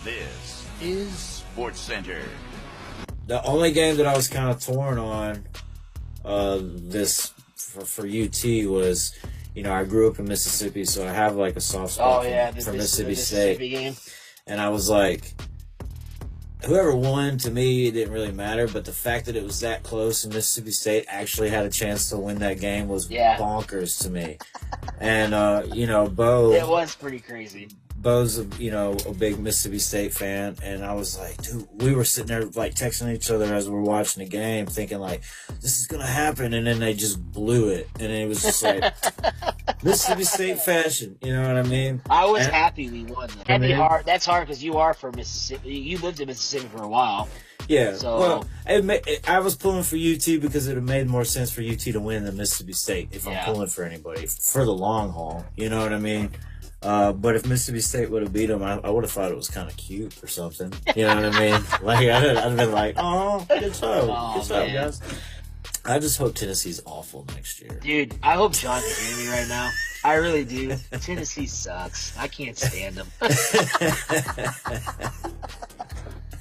This is Sports Center. The only game that I was kind of torn on for UT was, I grew up in Mississippi, so I have like a soft spot for Mississippi State. Game. And I was like, whoever won, to me, it didn't really matter. But the fact that it was that close and Mississippi State actually had a chance to win that game was bonkers to me. And, Bo... It was pretty crazy. Bo's, a big Mississippi State fan, and I was like, dude, we were sitting there, like, texting each other as we were watching the game, thinking, like, this is going to happen, and then they just blew it, and it was just like, Mississippi State fashion, you know what I mean? I was happy we won. That'd be hard. That's hard because you are from Mississippi. You lived in Mississippi for a while. Yeah, so, well, I was pulling for UT because it would have made more sense for UT to win than Mississippi State if I'm pulling for anybody, for the long haul, you know what I mean? But if Mississippi State would have beat them, I would have thought it was kind of cute or something. You know what I mean? Like, I'd have been like, oh, good job, guys. I just hope Tennessee's awful next year. Dude, I hope John can hear me right now. I really do. Tennessee sucks. I can't stand them.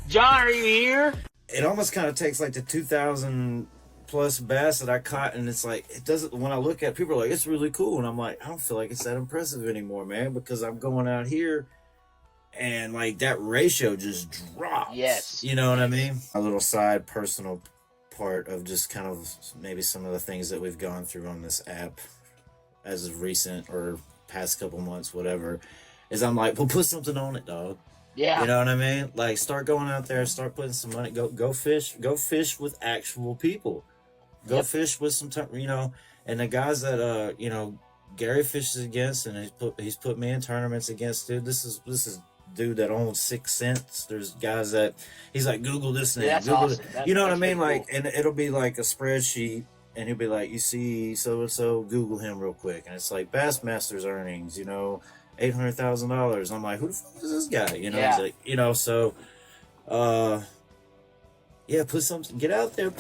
John, are you here? It almost kind of takes like the 2,000 plus bass that I caught, and it's like, it doesn't, when I look at it, people are like, it's really cool, and I'm like, I don't feel like it's that impressive anymore, man, because I'm going out here and like that ratio just drops. Yes. You know what I mean? A little side personal part of just kind of maybe some of the things that we've gone through on this app as of recent or past couple months, whatever, is I'm like, well, put something on it, dog. Yeah. You know what I mean? Like, start going out there, start putting some money, go fish with actual people. Go fish with some time, and the guys that Gary fishes against, and he's put me in tournaments against. Dude, this is dude that owns 6 cents. There's guys that he's like, Google this and that's Google awesome. you know what I mean? Cool. Like, and it'll be like a spreadsheet, and he'll be like, you see so and so, Google him real quick, and it's like Bassmaster's earnings, $800,000. I'm like, who the fuck is this guy? He's like, so, put something, get out there,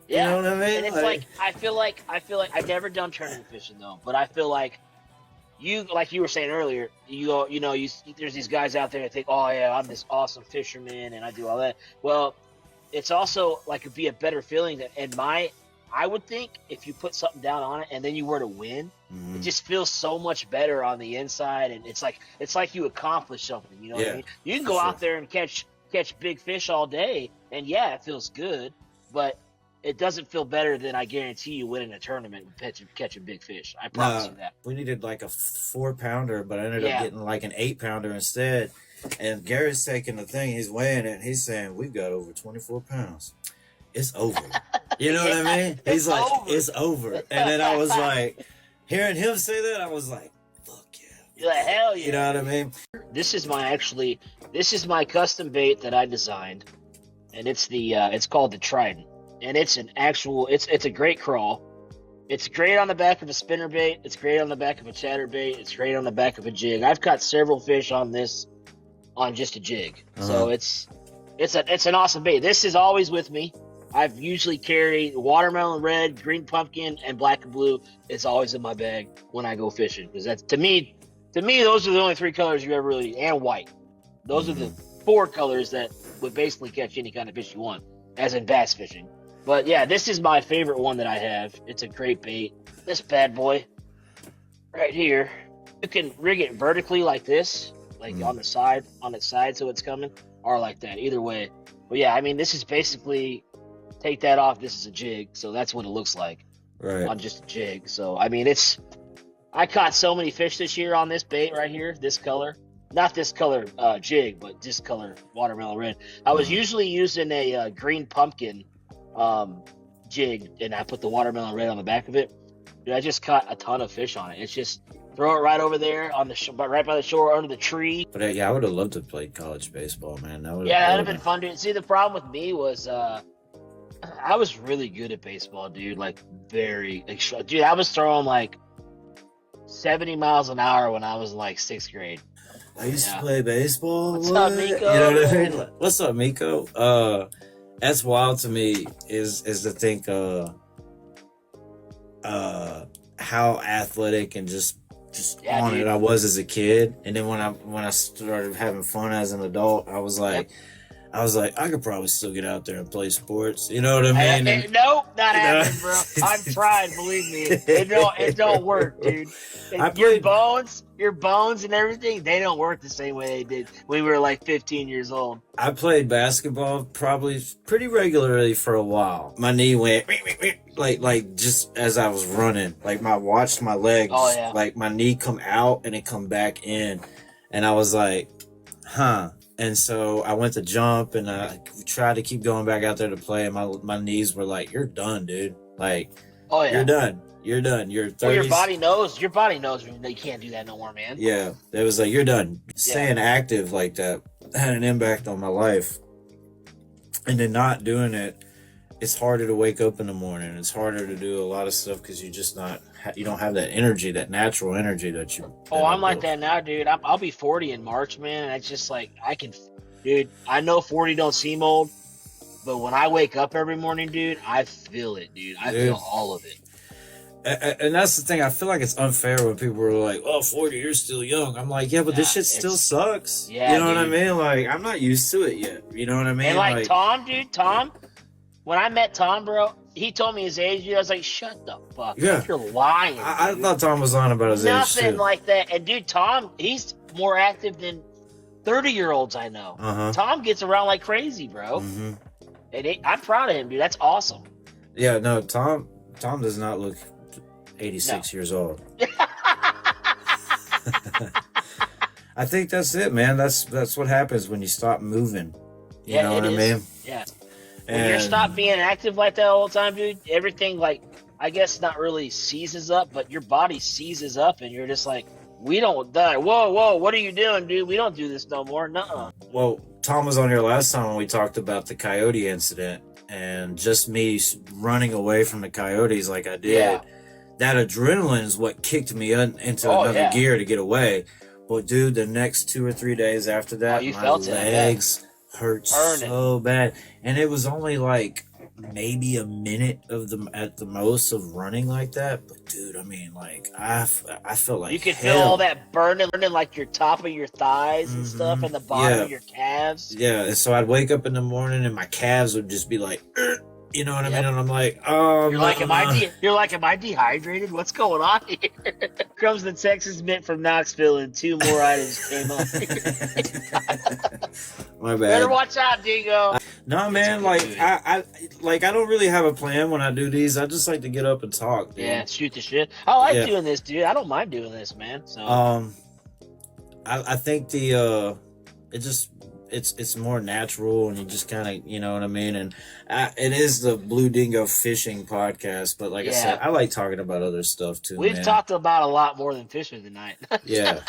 you know what I mean? And it's like I feel like I've never done tournament fishing though, but I feel like you were saying earlier, there's these guys out there that think, oh yeah, I'm this awesome fisherman and I do all that. Well, it's also like it'd be a better feeling I would think if you put something down on it and then you were to win, it just feels so much better on the inside, and it's like you accomplished something. You know what I mean? You can go out there and catch big fish all day, and it feels good, but it doesn't feel better than I guarantee you winning a tournament and catching big fish. I promise you that. We needed like a 4-pounder, but I ended up getting like an 8-pounder instead. And Gary's taking the thing, he's weighing it, and he's saying, we've got over 24 pounds. It's over. You know what I mean? He's like, it's over. And then I was like, hearing him say that, I was like, fuck yeah. You're like, hell yeah. You know what I mean? This is my custom bait that I designed, and it's called the Trident. And it's it's a great crawl. It's great on the back of a spinnerbait. It's great on the back of a chatterbait. It's great on the back of a jig. I've caught several fish on this, on just a jig. So it's an awesome bait. This is always with me. I've usually carried watermelon red, green pumpkin, and black and blue. It's always in my bag when I go fishing, because that's to me those are the only 3 colors you ever really, and white. Those are the 4 colors that would basically catch any kind of fish you want, as in bass fishing. But yeah, this is my favorite one that I have. It's a great bait. This bad boy right here, you can rig it vertically like this, like on its side so it's coming, or like that, either way. But yeah, I mean, this is basically, take that off, this is a jig, so that's what it looks like on just a jig. So I mean, I caught so many fish this year on this bait right here, this color. Not this color jig, but this color watermelon red. I was usually using a green pumpkin jig, and I put the watermelon red on the back of it. Dude, I just caught a ton of fish on it. It's just throw it right over there on the right by the shore under the tree. But I would have loved to play college baseball, man. That would have been fun, dude. See, the problem with me was I was really good at baseball, dude. Like dude, I was throwing like 70 miles an hour when I was in like 6th grade. I used to play baseball. What's up, Miko? You know what I mean? What's up, Miko? That's wild to me is to think how athletic and just just Yeah, on dude. it I was as a kid. And then when I started having fun as an adult, I was like, I could probably still get out there and play sports. You know what I mean? Nope, not happening, bro. I've tried, believe me. It don't work, dude. Your bones and everything, they don't work the same way they did when we were like 15 years old. I played basketball probably pretty regularly for a while. My knee went like just as I was running. Like watched my legs, like my knee come out and it come back in. And I was like, huh. And so I went to jump and I tried to keep going back out there to play. And my knees were like, you're done, dude. Like, you're done. You're done. You're 30s. Well, your body knows you can't do that no more, man. Yeah. It was like, you're done. Staying active like that had an impact on my life. And then not doing it, it's harder to wake up in the morning. It's harder to do a lot of stuff because you don't have that energy, that natural energy that you. Oh, I'm like that now, dude. I'll be 40 in March, man. And it's just like dude. I know 40 don't seem old, but when I wake up every morning, dude, I feel it, dude. I feel all of it. And that's the thing. I feel like it's unfair when people are like, "Oh, 40, you're still young." I'm like, "Yeah, but this shit still sucks." Yeah, you know what I mean? Like, I'm not used to it yet. You know what I mean? And like Tom, dude, when I met Tom, bro, he told me his age, dude. I was like, shut the fuck up. You're lying. I thought Tom was lying about his age, Nothing like that. And, dude, Tom, he's more active than 30-year-olds I know. Tom gets around like crazy, bro. Mm-hmm. And I'm proud of him, dude. That's awesome. Yeah, no, Tom does not look 86 years old. I think that's it, man. That's what happens when you stop moving. You know what I mean? Yeah. When you stop being active like that all the time, dude, everything, like, I guess not really seizes up, but your body seizes up and you're just like, we don't die. Whoa, what are you doing, dude? We don't do this no more. Nuh-uh. Well, Tom was on here last time when we talked about the coyote incident and just me running away from the coyotes like I did. Yeah. That adrenaline is what kicked me into another gear to get away. But, dude, the next 2 or 3 days after that, my legs hurt so bad. And it was only like maybe a minute at the most of running like that. But, dude, I mean, like, I felt like you could feel all that burning like your top of your thighs and stuff and the bottom of your calves. Yeah, and so I'd wake up in the morning and my calves would just be like, you know what I mean? And I'm like, oh, you're like, am I dehydrated? What's going on here? Comes the Texas Mint from Knoxville, and 2 more items came up. My bad. Better watch out, Dingo. No, man, I don't really have a plan when I do these. I just like to get up and talk, dude. Yeah, shoot the shit. I like doing this, dude. I don't mind doing this, man. So, I think it's more natural and you just kind of, you know what I mean? And it is the Blue Dingo fishing podcast, but like I said, I like talking about other stuff too. We've talked about a lot more than fishing tonight. Yeah.